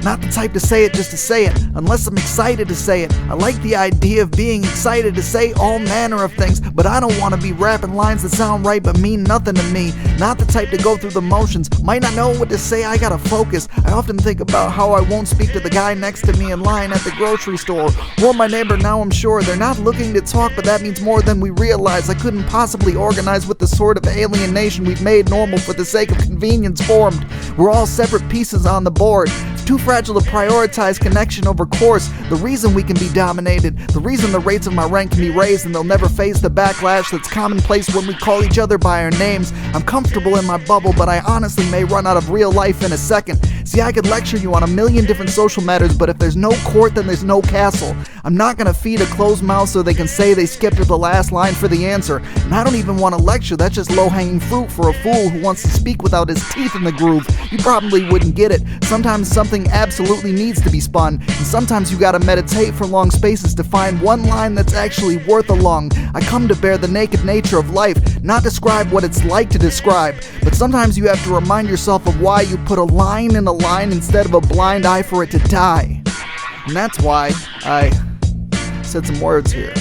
Not the type to say it just to say it, unless I'm excited to say it. I like the idea of being excited to say all manner of things, but I don't want to be rapping lines that sound right but mean nothing to me. Not the type to go through the motions, might not know what to say, I gotta focus. I often think about how I won't speak to the guy next to me in line at the grocery store, or my neighbor. Now I'm sure they're not looking to talk, but that means more than we realize. I couldn't possibly organize with the sort of alienation we've made normal for the sake of convenience formed. We're all separate pieces on the board, too fragile to prioritize connection over course. The reason we can be dominated, the reason the rates of my rank can be raised and they'll never face the backlash that's commonplace when we call each other by our names. I'm comfortable in my bubble, but I honestly may run out of real life in a second. See, I could lecture you on a million different social matters, but if there's no court, then there's no castle. I'm not gonna feed a closed mouth so they can say they skipped at the last line for the answer. And I don't even want to lecture, that's just low-hanging fruit for a fool who wants to speak without his teeth in the groove. You probably wouldn't get it. Sometimes something absolutely needs to be spun, and sometimes you gotta meditate for long spaces to find one line that's actually worth a lung. I come to bear the naked nature of life, not describe what it's like to describe, but sometimes you have to remind yourself of why you put a line in a line instead of a blind eye for it to die. And that's why I said some words here.